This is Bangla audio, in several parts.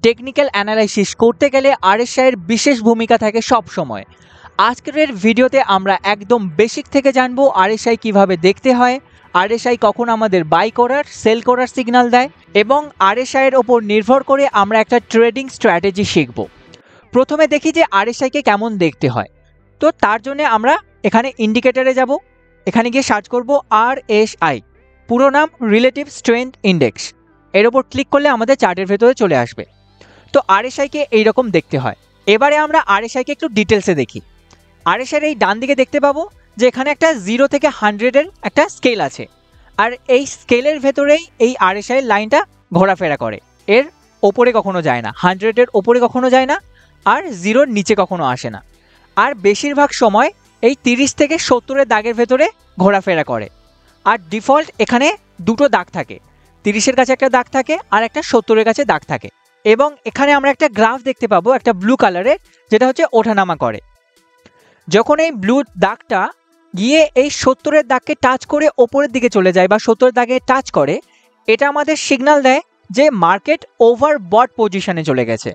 টেকনিক্যাল অ্যানালাইসিস করতে গেলে আরএসআই এর বিশেষ ভূমিকা থাকে সব সময়। আজকের ভিডিওতে আমরা একদম বেসিক থেকে জানবো আরএসআই কিভাবে দেখতে হয়, আরএসআই কখন আমাদের বাই করার সেল করার সিগন্যাল দেয় এবং আরএসআই এর ওপর নির্ভর করে আমরা একটা ট্রেডিং স্ট্র্যাটেজি শিখব। প্রথমে দেখি যে আরএসআই কে কেমন দেখতে হয়। তো তার জন্য আমরা এখানে ইন্ডিকেটরে যাব, এখানে গিয়ে সার্চ করব আরএসআই, পুরো নাম রিলেটিভ স্ট্রেংথ ইন্ডেক্স। এর ওপর ক্লিক করলে আমাদের চার্টের ভেতরে চলে আসবে। তো আরএসআই কে এইরকম দেখতে হয়। এবারে আমরা আরএসআই কে একটু ডিটেলসে দেখি। আরএসআই এর এই ডান দিকে দেখতে পাবো যে এখানে একটা 0 থেকে 100 এর একটা স্কেল আছে, আর এই স্কেলের ভেতরেই এই আরএসআই এর লাইনটা ঘোরাফেরা করে। এর ওপরে কখনো যায় না, 100 এর ওপরে কখনো যায় না, আর 0-র নিচে কখনো আসে না। আর বেশিরভাগ সময় এই 30 থেকে 70 এর দাগের ভেতরে ঘোরাফেরা করে। আর ডিফল্ট এখানে দুটো দাগ থাকে, 30-এর কাছে একটা দাগ থাকে আর একটা 70-এর কাছে দাগ থাকে। এবং এখানে আমরা একটা গ্রাফ দেখতে পাবো একটা ব্লু কালারের, যেটা হচ্ছে ওঠানামা করে। যখন এই ব্লু দাগটা গিয়ে এই 70-এর দাগকে টাচ করে ওপরের দিকে চলে যায় বা 70-এর দাগে টাচ করে, এটা আমাদের সিগন্যাল দেয় যে মার্কেট ওভারবট পজিশনে চলে গেছে।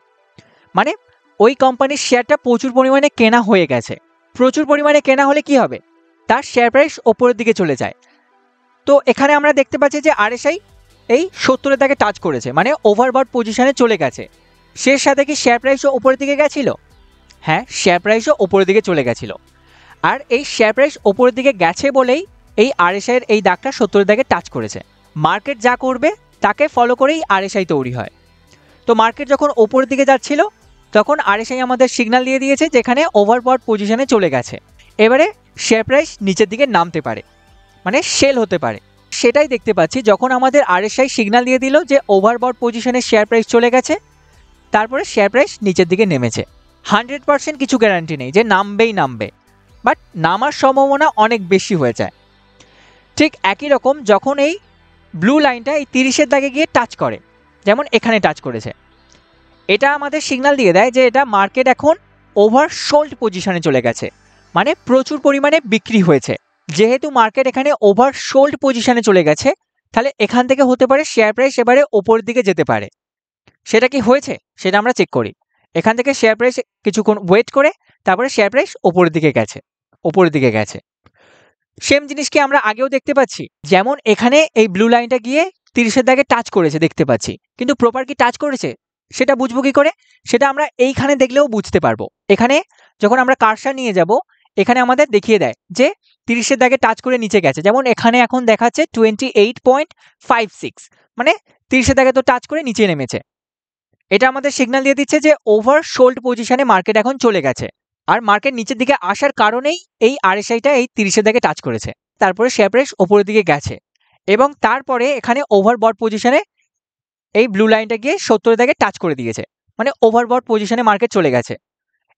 মানে ওই কোম্পানির শেয়ারটা প্রচুর পরিমাণে কেনা হয়ে গেছে। প্রচুর পরিমাণে কেনা হলে কি হবে, তার শেয়ার প্রাইস ওপরের দিকে চলে যায়। তো এখানে আমরা দেখতে পাচ্ছি যে আরএসআই এই 70-এর দাগে টাচ করেছে, মানে ওভারবট পজিশনে চলে গেছে। সে সাথে কি শেয়ার প্রাইসও ওপরের দিকে গেছিল? হ্যাঁ, শেয়ার প্রাইসও ওপরের দিকে চলে গেছিল। আর এই শেয়ার প্রাইস ওপরের দিকে গেছে বলেই এই আরএসআই এর এই দাগটা 70-এর দাগে টাচ করেছে। মার্কেট যা করবে তাকে ফলো করেই আরএসআই তৈরি হয়। তো মার্কেট যখন ওপরের দিকে যাচ্ছিল তখন আরএসআই আমাদের সিগন্যাল দিয়ে দিয়েছে যেখানে ওভারবট পজিশনে চলে গেছে। এবারে শেয়ার প্রাইস নিচের দিকে নামতে পারে, মানে সেল হতে পারে। সেটাই দেখতে পাচ্ছি যখন আমাদের আরএসআই সিগন্যাল দিয়ে দিল যে ওভারবট পজিশনে শেয়ার প্রাইস চলে গেছে, তারপরে শেয়ার প্রাইস নিচের দিকে নেমেছে। 100% কিছু গ্যারান্টি নেই যে নামবেই নামবে, বাট নামার সম্ভাবনা অনেক বেশি হয়ে যায়। ঠিক একই রকম যখন এই ব্লু লাইনটা এই 30-এর দাগে গিয়ে টাচ করে, যেমন এখানে টাচ করেছে, এটা আমাদের সিগন্যাল দিয়ে দেয় যে এটা মার্কেট এখন ওভারসোল্ড পজিশনে চলে গেছে, মানে প্রচুর পরিমাণে বিক্রি হয়েছে। যেহেতু মার্কেট এখানে ওভারসোল্ড পজিশনে চলে গেছে, তাহলে এখান থেকে হতে পারে শেয়ার প্রাইস এবারে ওপরের দিকে যেতে পারে। সেটা কি হয়েছে সেটা আমরা চেক করি। এখান থেকে শেয়ার প্রাইস কিছুক্ষণ ওয়েট করে তারপরে শেয়ার প্রাইস ওপরের দিকে গেছে, ওপরের দিকে গেছে। সেম জিনিস কি আমরা আগেও দেখতে পাচ্ছি, যেমন এখানে এই ব্লু লাইনটা গিয়ে 30-এর দাগে টাচ করেছে দেখতে পাচ্ছি, কিন্তু প্রপার কি টাচ করেছে সেটা বুঝবো কি করে? সেটা আমরা এইখানে দেখলেও বুঝতে পারবো। এখানে যখন আমরা কার্সার নিয়ে যাব, এখানে আমাদের দেখিয়ে দেয় যে 30-এর দাগে টাচ করে নিচে গেছে। যেমন এখানে এখন দেখাচ্ছে 28.56, মানে 30-এর দাগে তো টাচ করে নিচে নেমেছে। এটা আমাদের সিগন্যাল দিয়ে দিচ্ছে যে ওভারসোল্ড পজিশনে মার্কেট এখন চলে গেছে। আর মার্কেট নিচের দিকে আসার কারণেই এই আরএসআইটা এই 30-এর দিকে টাচ করেছে, তারপরে শেয়ার প্রাইস ওপরের দিকে গেছে এবং তারপরে এখানে ওভারবট পজিশনে এই ব্লু লাইনটা গিয়ে 70-এর দিকে টাচ করে দিয়েছে, মানে ওভারবট পজিশনে মার্কেট চলে গেছে।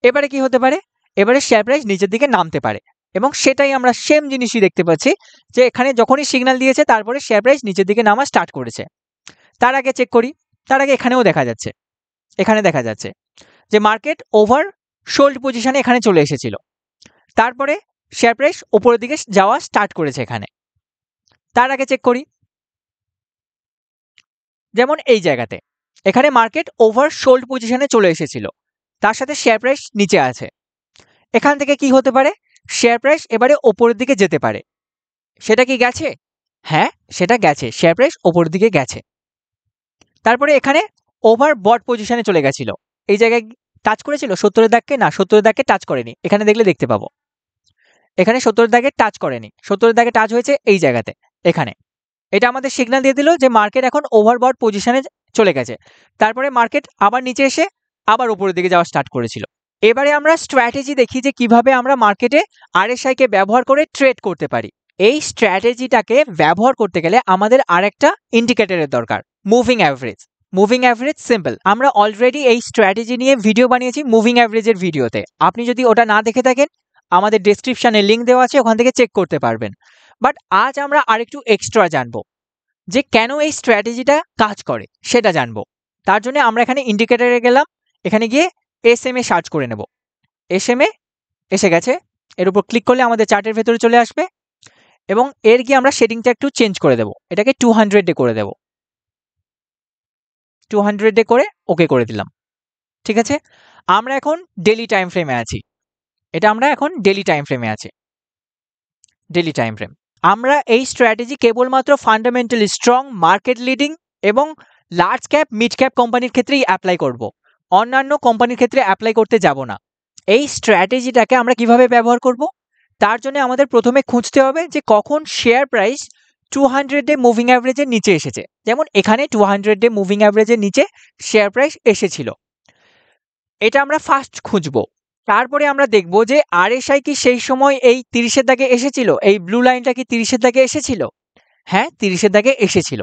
এবারে কি হতে পারে, এবারে শেয়ার প্রাইস নিচের দিকে নামতে পারে। এবং সেটাই আমরা সেম জিনিসই দেখতে পাচ্ছি যে এখানে যখনই সিগন্যাল দিয়েছে তারপরে শেয়ার প্রাইস নিচের দিকে নামা স্টার্ট করেছে। তার আগে চেক করি, তার আগে এখানেও দেখা যাচ্ছে, এখানে দেখা যাচ্ছে যে মার্কেট ওভার সোল্ড পজিশনে এখানে চলে এসেছিল, তারপরে শেয়ার প্রাইস ওপরের দিকে যাওয়া স্টার্ট করেছে এখানে। তার আগে চেক করি, যেমন এই জায়গাতে এখানে মার্কেট ওভার সোল্ড পজিশনে চলে এসেছিল, তার সাথে শেয়ার প্রাইস নিচে আছে। এখান থেকে কি হতে পারে, শেয়ার প্রাইস এবারে ওপরের দিকে যেতে পারে। সেটা কি গেছে? হ্যাঁ, সেটা গেছে, শেয়ার প্রাইস ওপরের দিকে গেছে। তারপরে এখানে ওভার বট পজিশনে চলে গেছিল, এই জায়গায় টাচ করেছিল 70-এর দাগকে, না 70-এর দাগকে টাচ করেনি। এখানে দেখলে দেখতে পাবো এখানে 70-এর দাগে টাচ করেনি, 70-এর দাগে টাচ হয়েছে এই জায়গাতে এখানে। এটা আমাদের সিগন্যাল দিয়ে দিল যে মার্কেট এখন ওভারবট পজিশনে চলে গেছে। তারপরে মার্কেট আবার নিচে এসে আবার উপরের দিকে যাওয়া স্টার্ট করেছিল। এবারে আমরা স্ট্র্যাটেজি দেখি যে কিভাবে আমরা মার্কেটে আরএসআই কে ব্যবহার করে ট্রেড করতে পারি। এই স্ট্র্যাটেজিটাকে ব্যবহার করতে গেলে আমাদের আরেকটা ইন্ডিকেটরের দরকার, moving average. Moving average simple, আমরা অলরেডি এই স্ট্র্যাটেজি নিয়ে ভিডিও বানিয়েছি মুভিং অ্যাভারেজের ভিডিওতে। আপনি যদি ওটা না দেখে থাকেন, আমাদের ডেসক্রিপশনে লিঙ্ক দেওয়া আছে, ওখান থেকে চেক করতে পারবেন। বাট আজ আমরা আরেকটু এক্সট্রা জানবো যে কেন এই স্ট্র্যাটেজিটা কাজ করে সেটা জানবো। তার জন্য আমরা এখানে ইন্ডিকেটরে গেলাম, এখানে গিয়ে এসএমএ সার্চ করে নেব। এসএমএ এসে গেছে, এর উপর ক্লিক করলে আমাদের চার্টের ভেতরে চলে আসবে এবং এর গিয়ে আমরা সেটিংটা একটু চেঞ্জ করে দেব, এটাকে 200-এ করে দেব। 200 ডে করে ওকে করে দিলাম। ঠিক আছে, আমরা এখন ডেলি টাইম ফ্রেমে আছি। এটা আমরা এখন ডেলি টাইম ফ্রেমে আছি, ডেলি টাইম ফ্রেম। আমরা এই স্ট্র্যাটেজি কেবলমাত্র ফান্ডামেন্টালি স্ট্রং, মার্কেট লিডিং এবং লার্জ ক্যাপ, মিড ক্যাপ কোম্পানির ক্ষেত্রেই অ্যাপ্লাই করব, অন্যান্য কোম্পানির ক্ষেত্রে অ্যাপ্লাই করতে যাব না। এই স্ট্র্যাটেজিটাকে আমরা কিভাবে ব্যবহার করব? তার জন্য আমাদের প্রথমে খুঁজতে হবে যে কখন শেয়ার প্রাইস 200 ডে মুভিং অ্যাভারেজের নিচে এসেছে। যেমন এখানে 200 ডে মুভিং অ্যাভারেজের নিচে শেয়ার প্রাইস এসেছিল, এটা আমরা ফার্স্ট খুঁজবো। তারপরে আমরা দেখব যে আরএসআই কি সেই সময় এই 30-এর দাগে এসেছিল, এই ব্লু লাইনটা কি 30-এর দাগে এসেছিল? হ্যাঁ, 30-এর দাগে এসেছিল।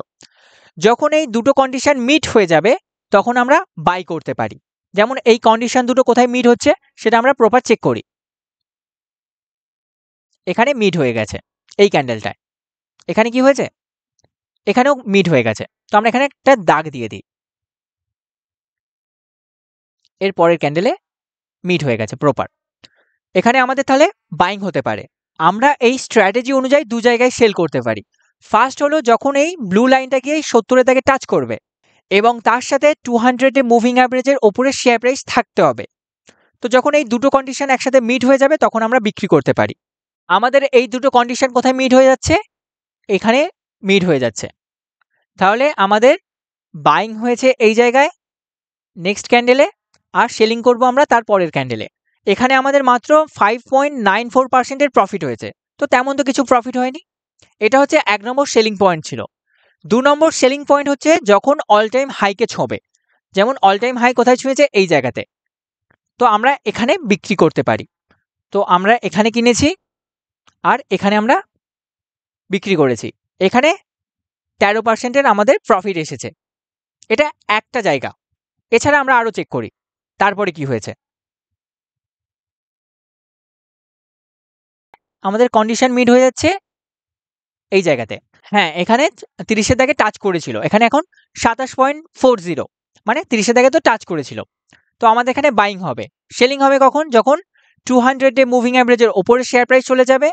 যখন এই দুটো কন্ডিশন মিট হয়ে যাবে তখন আমরা বাই করতে পারি। যেমন এই কন্ডিশন দুটো কোথায় মিট হচ্ছে সেটা আমরা প্রপার চেক করি। এখানে মিট হয়ে গেছে এই ক্যান্ডেলটায়, এখানে কি হয়েছে, এখানেও মিট হয়ে গেছে। তো আমরা এখানে একটা দাগ দিয়ে দিই, এর পরের ক্যান্ডেলে মিট হয়ে গেছে প্রপার। এখানে আমাদের তাহলে বাইং হতে পারে। আমরা এই স্ট্র্যাটেজি অনুযায়ী দু জায়গায় সেল করতে পারি। ফার্স্ট হলো যখন এই ব্লু লাইনটা গিয়ে 70-এর দাগে টাচ করবে এবং তার সাথে 200 মুভিং অ্যাভারেজের ওপরে শেয়ার প্রাইস থাকতে হবে। তো যখন এই দুটো কন্ডিশন একসাথে মিট হয়ে যাবে তখন আমরা বিক্রি করতে পারি। আমাদের এই দুটো কন্ডিশন কোথায় মিট হয়ে যাচ্ছে? এখানে মিট হয়ে যাচ্ছে। তাহলে আমাদের বাইং হয়েছে এই জায়গায় নেক্সট ক্যান্ডেলে, আর সেলিং করব আমরা তার পরের ক্যান্ডেলে। এখানে আমাদের মাত্র 5.94% প্রফিট হয়েছে, তো তেমন তো কিছু প্রফিট হয়নি। এটা হচ্ছে 1 নম্বর সেলিং পয়েন্ট ছিল। 2 নম্বর সেলিং পয়েন্ট হচ্ছে যখন অল টাইম হাইকে ছোঁবে। যেমন অল টাইম হাই কোথায় ছুঁয়েছে? এই জায়গাতে। তো আমরা এখানে বিক্রি করতে পারি। তো আমরা এখানে কিনেছি আর এখানে আমরা বিক্রি করেছি। এখানে 13%-এর আমাদের প্রফিট এসেছে। এটা একটা জায়গা। এছাড়া আমরা আরো চেক করি তারপরে কি হয়েছে। আমাদের কন্ডিশন মিট হয়ে যাচ্ছে এই জায়গাতে। হ্যাঁ, এখানে 30-এর দাগে টাচ করেছিল, এখানে এখন 27.40, মানে 30-এর দাগে তো টাচ করেছিল। তো আমাদের এখানে বাইং হবে। সেলিং হবে কখন? যখন 200 ডে মুভিং অ্যাভারেজের ওপরে শেয়ার প্রাইস চলে যাবে,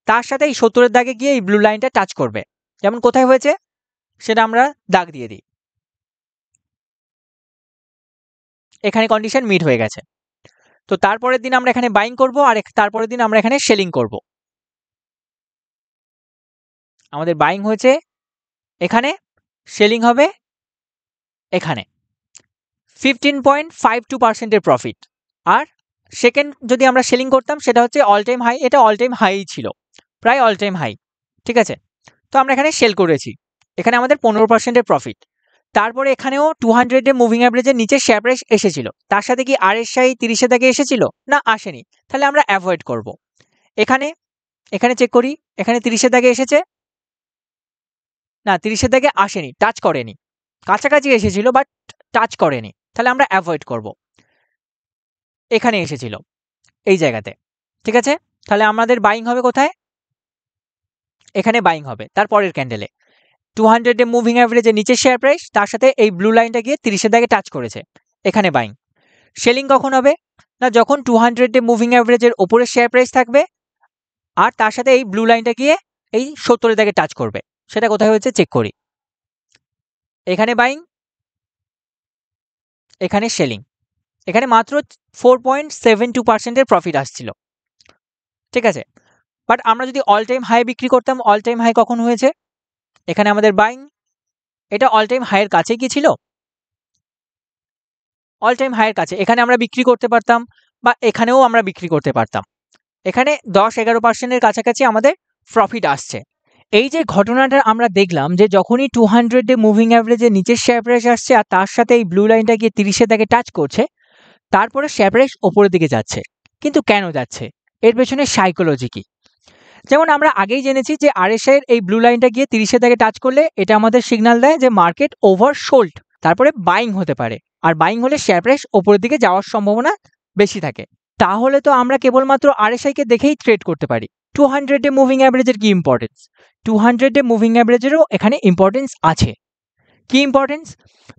তার সাথে এই 70-এর দাগে গিয়ে এই ব্লু লাইনটা টাচ করবে। যেমন কোথায় হয়েছে সেটা আমরা দাগ দিয়ে দিই। এখানে কন্ডিশন মিট হয়ে গেছে। তো তারপরের দিন আমরা এখানে বাইং করব আর তারপরের দিন আমরা এখানে সেলিং করব। আমাদের বাইং হয়েছে এখানে, সেলিং হবে এখানে। 15.52%-এর প্রফিট। আর সেকেন্ড যদি আমরা সেলিং করতাম সেটা হচ্ছে অল টাইম হাই, এটা অল টাইম হাই ছিল, প্রায় অল টাইম হাই। ঠিক আছে, তো আমরা এখানে সেল করেছি, এখানে আমাদের 15%-এর প্রফিট। তারপরে এখানেও 200 ডে মুভিং অ্যাভারেজের নিচে শেয়ার প্রাইস এসেছিল, তার সাথে কি আরএসআই 30-এর দাগে এসেছিল? না, আসেনি। তাহলে আমরা অ্যাভয়েড করব। এখানে এখানে চেক করি, এখানে 30-এর দাগে এসেছে? না, 30-এর দাগে আসেনি, টাচ করেনি। কাছাকাছি এসেছিল বাট টাচ করেনি, তাহলে আমরা অ্যাভয়েড করব। এখানে এসেছিল এই জায়গাতে। ঠিক আছে, তাহলে আমাদের বাইং হবে কোথায়? এখানে বাইং হবে তার পরের ক্যান্ডেলে। 200 ডে মুভিং অ্যাভারেজের নিচে শেয়ার প্রাইস, তার সাথে এই ব্লু লাইনটা গিয়ে 30-এর দাগে টাচ করেছে, এখানে বাইং। সেলিং কখন হবে? না, যখন 200 ডে মুভিং অ্যাভারেজের ওপরে শেয়ার প্রাইস থাকবে আর তার সাথে এই ব্লু লাইনটা গিয়ে এই 70-এর দাগে টাচ করবে। সেটা কোথায় হয়েছে চেক করি। এখানে বাইং, এখানে সেলিং। এখানে মাত্র 4.72%-এর প্রফিট আসছিল। ঠিক আছে, বাট আমরা যদি অল টাইম হাই বিক্রি করতাম, অল টাইম হাই কখন হয়েছে? এখানে আমাদের বাইং, এটা অল টাইম হাইয়ের কাছে কি ছিল? অল টাইম হাইয়ের কাছে। এখানে আমরা বিক্রি করতে পারতাম বা এখানেও আমরা বিক্রি করতে পারতাম। এখানে 10-11%-এর কাছাকাছি আমাদের প্রফিট আসছে। এই যে ঘটনাটা আমরা দেখলাম যে যখনই 200 ডে মুভিং অ্যাভারেজের নিচের শেয়ার প্রাইস আসছে আর তার সাথে এই ব্লু লাইনটা গিয়ে 30-এর দাগে টাচ করছে, তারপরে শেয়ার প্রাইস ওপরের দিকে যাচ্ছে। কিন্তু কেন যাচ্ছে? এর পেছনে সাইকোলজি কি? যেমন আমরা আগেই জেনেছি যে আরএসআই এর এই ব্লু লাইনটা গিয়ে 30-এর দাগে টাচ করলে এটা আমাদের সিগন্যাল দেয় যে মার্কেট ওভার সোল্ড, তারপরে বাইং হতে পারে। আর বাইং হলে শেয়ার প্রাইস ওপরের দিকে যাওয়ার সম্ভাবনা বেশি থাকে। তাহলে তো আমরা কেবলমাত্র আরএসআই কে দেখেই ট্রেড করতে পারি। 200 ডে মুভিং অ্যাভারেজের কি ইম্পর্টেন্স? 200 ডে মুভিং অ্যাভারেজেরও এখানে ইম্পর্টেন্স আছে। কি ইম্পর্টেন্স?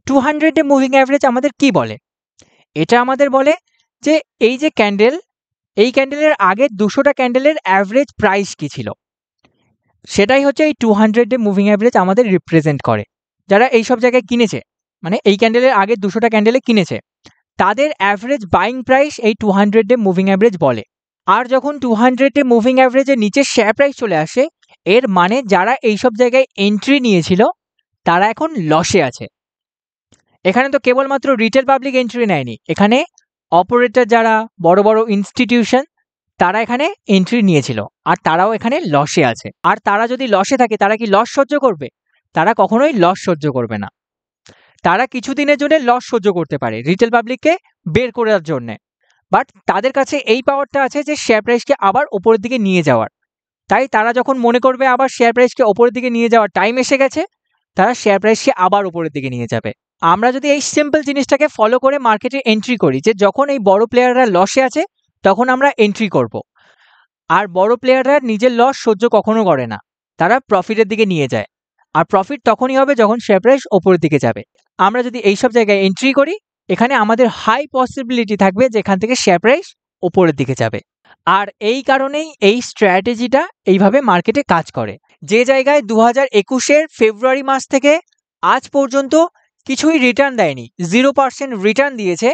200 ডে মুভিং অ্যাভারেজ আমাদের কি বলে? এটা আমাদের বলে যে এই যে ক্যান্ডেল, এই ক্যান্ডেলের আগে 200টা ক্যান্ডেলের অ্যাভারেজ প্রাইস কি ছিল, সেটাই হচ্ছে এই 200 ডে মুভিং অ্যাভারেজ আমাদের রিপ্রেজেন্ট করে। যারা এই সব জায়গায় কিনেছে মানে এই ক্যান্ডেলের আগে 200টা ক্যান্ডেলে কিনেছে, তাদের অ্যাভারেজ বাইং প্রাইস এই 200 ডে মুভিং অ্যাভারেজ বলে। আর যখন 200 ডে মুভিং অ্যাভারেজের নিচে শেয়ার প্রাইস চলে আসে, এর মানে যারা এইসব জায়গায় এন্ট্রি নিয়েছিল তারা এখন লসে আছে। এখানে তো কেবলমাত্র রিটেল পাবলিক এন্ট্রি নেয়নি, এখানে অপারেটর যারা বড় বড় ইনস্টিটিউশন তারা এখানে এন্ট্রি নিয়েছিল, আর তারাও এখানে লসে আছে। আর তারা যদি লসে থাকে তারা কি লস সহ্য করবে? তারা কখনোই লস সহ্য করবে না। তারা কিছুদিনের জন্য লস সহ্য করতে পারে রিটেল পাবলিককে বের করার জন্যে, বাট তাদের কাছে এই পাওয়ারটা আছে যে শেয়ার প্রাইসকে আবার ওপরের দিকে নিয়ে যাওয়ার। তাই তারা যখন মনে করবে আবার শেয়ার প্রাইসকে ওপরের দিকে নিয়ে যাওয়ার টাইম এসে গেছে, তারা শেয়ার প্রাইসকে আবার উপরের দিকে নিয়ে যাবে। আমরা যদি এই সিম্পল জিনিসটাকে ফলো করে মার্কেটে এন্ট্রি করি, যে যখন এই বড় প্লেয়াররা লসে আছে তখন আমরা এন্ট্রি করব, আর বড় প্লেয়াররা নিজের লস সহ্য কখনো করে না, তারা প্রফিটের দিকে নিয়ে যায়। আর প্রফিট তখনই হবে যখন শেয়ার প্রাইস ওপরের দিকে যাবে। আমরা যদি এইসব জায়গায় এন্ট্রি করি, এখানে আমাদের হাই পসিবিলিটি থাকবে যেখান থেকে শেয়ার প্রাইস ওপরের দিকে যাবে। আর এই কারণেই এই স্ট্র্যাটেজিটা এইভাবে মার্কেটে কাজ করে। যে জায়গায় 2021-এর ফেব্রুয়ারি মাস থেকে আজ পর্যন্ত কিছুই রিটার্ন দেয়নি, 0% রিটার্ন দিয়েছে,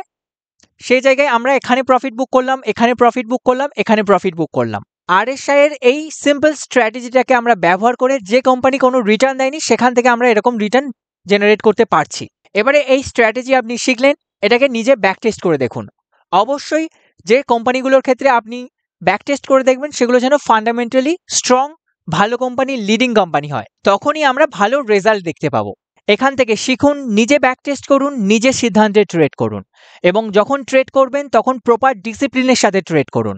সেই জায়গায় আমরা এখানে প্রফিট বুক করলাম, এখানে প্রফিট বুক করলাম, এখানে প্রফিট বুক করলাম। RSI এর এই সিম্পল স্ট্র্যাটেজিটাকে আমরা ব্যবহার করে যে কোম্পানি কোনো রিটার্ন দেয়নি সেখান থেকে আমরা এরকম রিটার্ন জেনারেট করতে পারছি। এবারে এই স্ট্র্যাটেজি আপনি শিখলেন, এটাকে নিজে ব্যাক টেস্ট করে দেখুন। অবশ্যই যে কোম্পানিগুলোর ক্ষেত্রে আপনি ব্যাক টেস্ট করে দেখবেন সেগুলো যেন ফান্ডামেন্টালি স্ট্রং, ভালো কোম্পানি, লিডিং কোম্পানি হয়, তখনই আমরা ভালো রেজাল্ট দেখতে পাবো। এখান থেকে শিখুন, নিজে ব্যাক টেস্ট করুন, নিজে সিদ্ধান্তে ট্রেড করুন, এবং যখন ট্রেড করবেন তখন প্রপার ডিসিপ্লিনের সাথে ট্রেড করুন।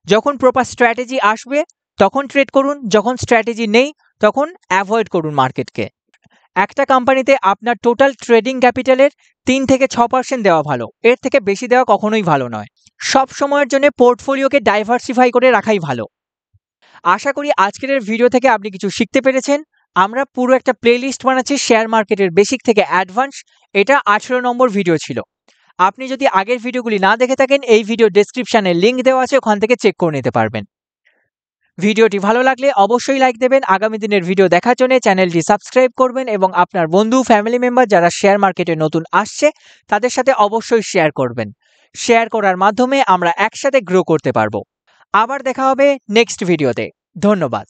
যখন প্রপার স্ট্র্যাটেজি আসবে তখন ট্রেড করুন, যখন স্ট্র্যাটেজি নেই তখন অ্যাভয়েড করুন মার্কেটকে। একটা কোম্পানিতে আপনার টোটাল ট্রেডিং ক্যাপিটালের 3 থেকে 6% দেওয়া ভালো, এর থেকে বেশি দেওয়া কখনোই ভালো নয়। সব সময়ের জন্য পোর্টফোলিওকে ডাইভার্সিফাই করে রাখাই ভালো। আশা করি আজকের ভিডিও থেকে আপনি কিছু শিখতে পেরেছেন। আমরা পুরো একটা প্লেলিস্ট বানাচ্ছি শেয়ার মার্কেটের বেসিক থেকে অ্যাডভান্স, এটা 18 নম্বর ভিডিও ছিল। আপনি যদি আগের ভিডিওগুলি না দেখে থাকেন, এই ভিডিও ডেসক্রিপশনে লিঙ্ক দেওয়া আছে, ওখান থেকে চেক করে নিতে পারবেন। ভিডিওটি ভালো লাগলে অবশ্যই লাইক দেবেন, আগামী দিনের ভিডিও দেখার জন্য চ্যানেলটি সাবস্ক্রাইব করবেন, এবং আপনার বন্ধু ফ্যামিলি মেম্বার যারা শেয়ার মার্কেটে নতুন আসছে তাদের সাথে অবশ্যই শেয়ার করবেন। শেয়ার করার মাধ্যমে আমরা একসাথে গ্রো করতে পারবো। আবার দেখা হবে নেক্সট ভিডিওতে। ধন্যবাদ।